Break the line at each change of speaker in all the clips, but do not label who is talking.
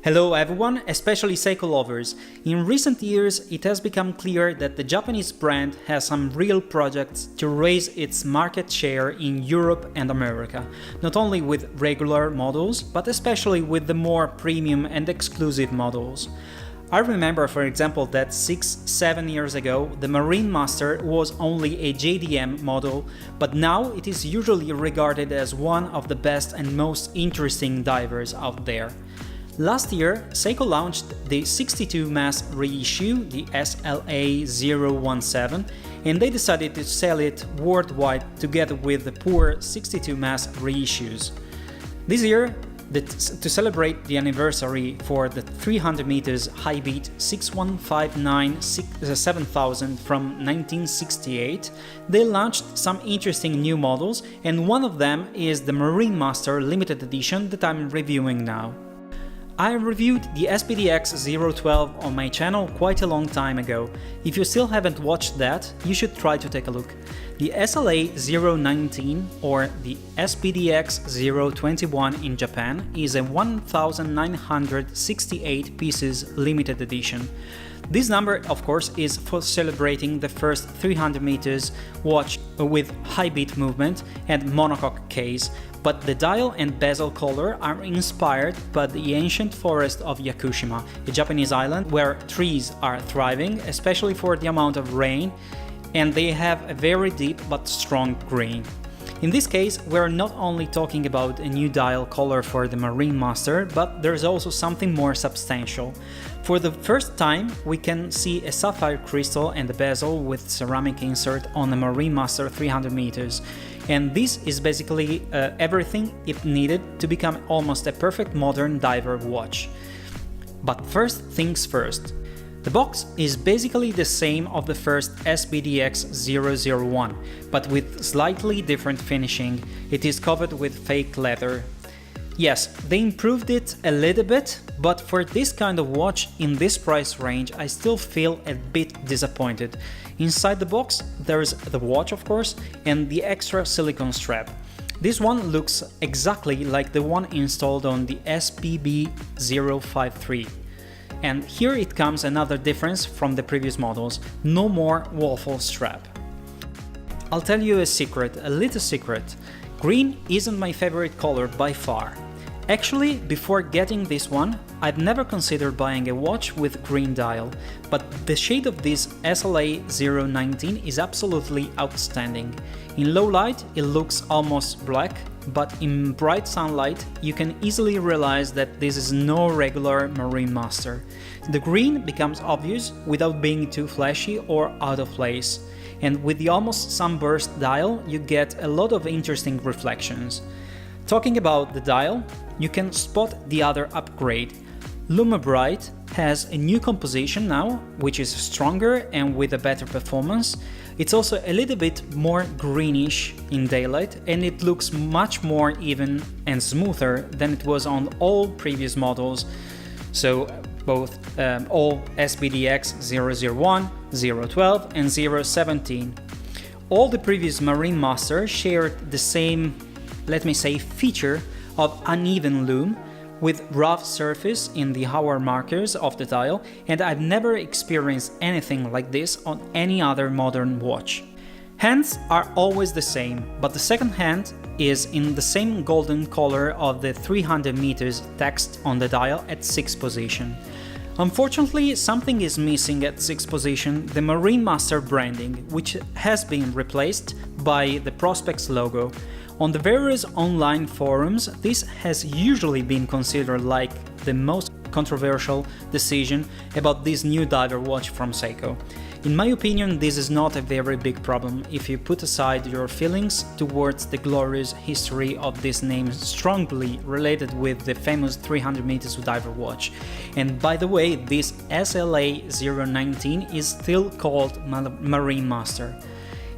Hello everyone, especially Seiko lovers. In recent years, it has become clear that the Japanese brand has some real projects to raise its market share in Europe and America, not only with regular models, but especially with the more premium and exclusive models. I remember, for example, that 6-7 years ago, the MarineMaster was only a JDM model, but now it is usually regarded as one of the best and most interesting divers out there. Last year, Seiko launched the 62 mass reissue, the SLA019, and they decided to sell it worldwide together with the poor 62 mass reissues. This year, to celebrate the anniversary for the 300 meters high beat 6159-7000 from 1968, they launched some interesting new models, and one of them is the MarineMaster limited edition that I'm reviewing now. I reviewed the SPDX012 on my channel quite a long time ago. If you still haven't watched that, you should try to take a look. The SLA019 or the SPDX021 in Japan is a 1968 pieces limited edition. This number, of course, is for celebrating the first 300 meters watch with high beat movement and monocoque case, but the dial and bezel color are inspired by the ancient forest of Yakushima, a Japanese island where trees are thriving, especially for the amount of rain, and they have a very deep but strong green. In this case, we're not only talking about a new dial color for the MarineMaster, but there's also something more substantial. For the first time, we can see a sapphire crystal and a bezel with ceramic insert on the MarineMaster 300 meters. And this is basically everything it needed to become almost a perfect modern diver watch. But first things first. The box is basically the same of the first SPDX001, but with slightly different finishing. It is covered with fake leather. Yes, they improved it a little bit, but for this kind of watch in this price range, I still feel a bit disappointed. Inside the box, there's the watch, of course, and the extra silicone strap. This one looks exactly like the one installed on the SPB053. And here it comes another difference from the previous models, no more waffle strap. I'll tell you a secret, a little secret. Green isn't my favorite color by far. Actually, before getting this one, I'd never considered buying a watch with green dial, but the shade of this SLA019 is absolutely outstanding. In low light, it looks almost black, but in bright sunlight, you can easily realize that this is no regular MarineMaster. The green becomes obvious without being too flashy or out of place, and with the almost sunburst dial, you get a lot of interesting reflections. Talking about the dial, you can spot the other upgrade. LumaBright has a new composition now, which is stronger and with a better performance. It's also a little bit more greenish in daylight, and it looks much more even and smoother than it was on all previous models. So both all SPDX 001, 012 and 017. All the previous MarineMaster shared the same, let me say, feature of uneven lume with rough surface in the hour markers of the dial, and I've never experienced anything like this on any other modern watch. Hands are always the same, but the second hand is in the same golden color of the 300 meters text on the dial at 6th position. Unfortunately, something is missing at 6th position, the MarineMaster branding, which has been replaced by the Prospex logo. On the various online forums, this has usually been considered like the most controversial decision about this new diver watch from Seiko. In my opinion, this is not a very big problem if you put aside your feelings towards the glorious history of this name strongly related with the famous 300 meters diver watch. And by the way, this SLA019 is still called MarineMaster.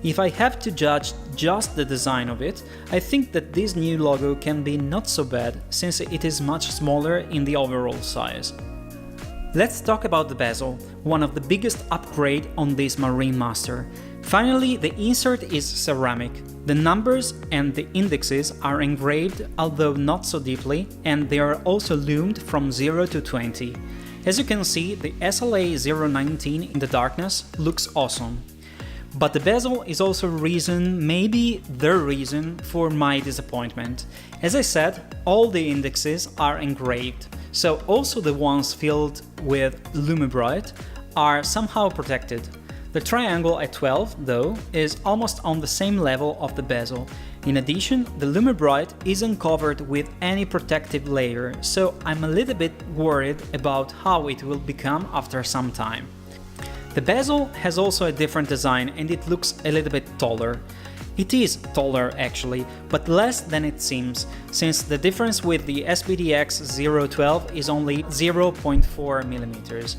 If I have to judge just the design of it, I think that this new logo can be not so bad, since it is much smaller in the overall size. Let's talk about the bezel, one of the biggest upgrades on this MarineMaster. Finally, the insert is ceramic. The numbers and the indexes are engraved, although not so deeply, and they are also loomed from 0 to 20. As you can see, the SLA019 in the darkness looks awesome. But the bezel is also maybe the reason for my disappointment. As I said, all the indexes are engraved, so also the ones filled with Lumibrite are somehow protected. The triangle at 12, though, is almost on the same level of the bezel. In addition, the Lumibrite isn't covered with any protective layer, so I'm a little bit worried about how it will become after some time. The bezel has also a different design and it looks a little bit taller. It is taller actually, but less than it seems, since the difference with the SPDX012 is only 0.4 mm.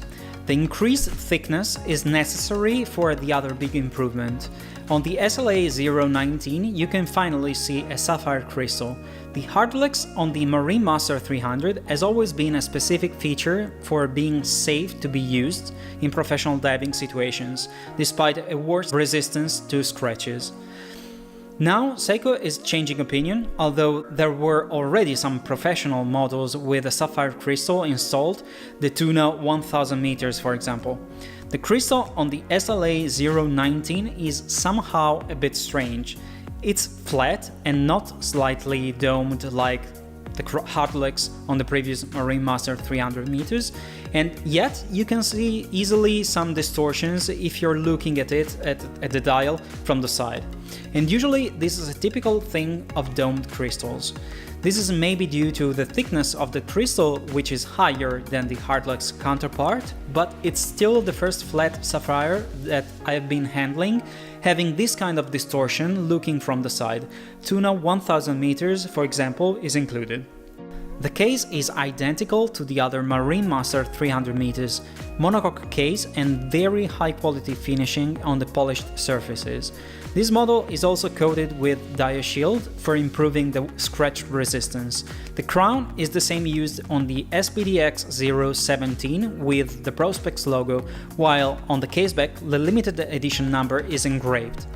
The increased thickness is necessary for the other big improvement. On the SLA019 you can finally see a sapphire crystal. The hardlex on the MarineMaster 300 has always been a specific feature for being safe to be used in professional diving situations, despite a worse resistance to scratches. Now Seiko is changing opinion, although there were already some professional models with a sapphire crystal installed, the Tuna 1000 meters for example. The crystal on the SLA019 is somehow a bit strange. It's flat and not slightly domed like the hardlex on the previous MarineMaster 300 meters, and yet you can see easily some distortions if you're looking at it at the dial from the side. And usually this is a typical thing of domed crystals. This is maybe due to the thickness of the crystal, which is higher than the hardlex counterpart, but it's still the first flat sapphire that I've been handling having this kind of distortion looking from the side. Tuna 1000 meters, for example, is included. The case is identical to the other MarineMaster 300 meters, monocoque case and very high quality finishing on the polished surfaces. This model is also coated with DiaShield for improving the scratch resistance. The crown is the same used on the SPDX017 with the Prospex logo, while on the caseback the limited edition number is engraved.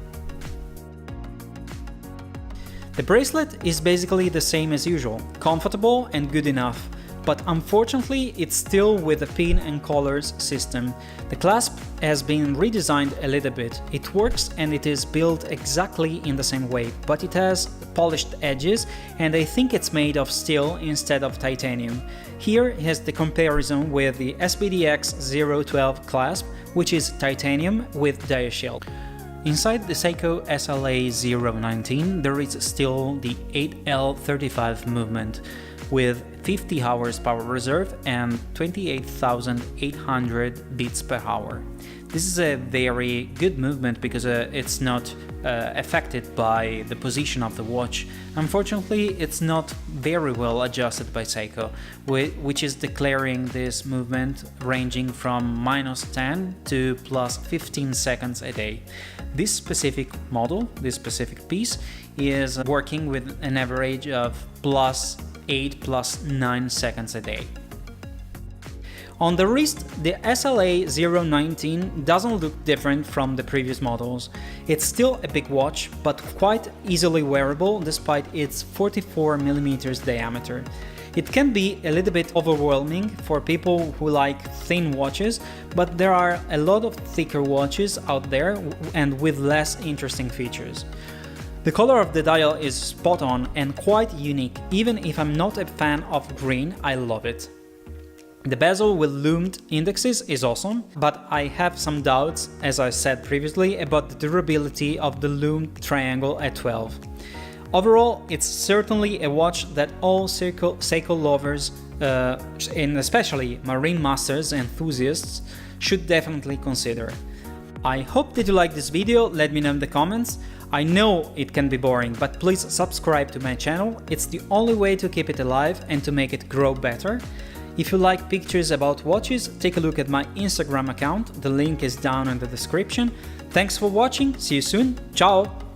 The bracelet is basically the same as usual, comfortable and good enough, but unfortunately it's still with the pin and collars system. The clasp has been redesigned a little bit. It works and it is built exactly in the same way, but it has polished edges and I think it's made of steel instead of titanium. Here is the comparison with the SPDX012 clasp, which is titanium with DiaShield. Inside the Seiko SLA019 there is still the 8L35 movement with 50 hours power reserve and 28,800 beats per hour. This is a very good movement because it's not affected by the position of the watch. Unfortunately, it's not very well adjusted by Seiko, which is declaring this movement ranging from -10 to +15 seconds a day. This specific model, this specific piece, is working with an average of +8, +9 seconds a day. On the wrist, the SLA019 doesn't look different from the previous models. It's still a big watch, but quite easily wearable despite its 44mm diameter. It can be a little bit overwhelming for people who like thin watches, but there are a lot of thicker watches out there and with less interesting features. The color of the dial is spot on and quite unique. Even if I'm not a fan of green, I love it. The bezel with loomed indexes is awesome, but I have some doubts, as I said previously, about the durability of the loomed triangle at 12. Overall, it's certainly a watch that all Seiko lovers, and especially MarineMasters enthusiasts, should definitely consider. I hope that you liked this video, let me know in the comments. I know it can be boring, but please subscribe to my channel, it's the only way to keep it alive and to make it grow better. If you like pictures about watches, take a look at my Instagram account, the link is down in the description. Thanks for watching, see you soon, ciao!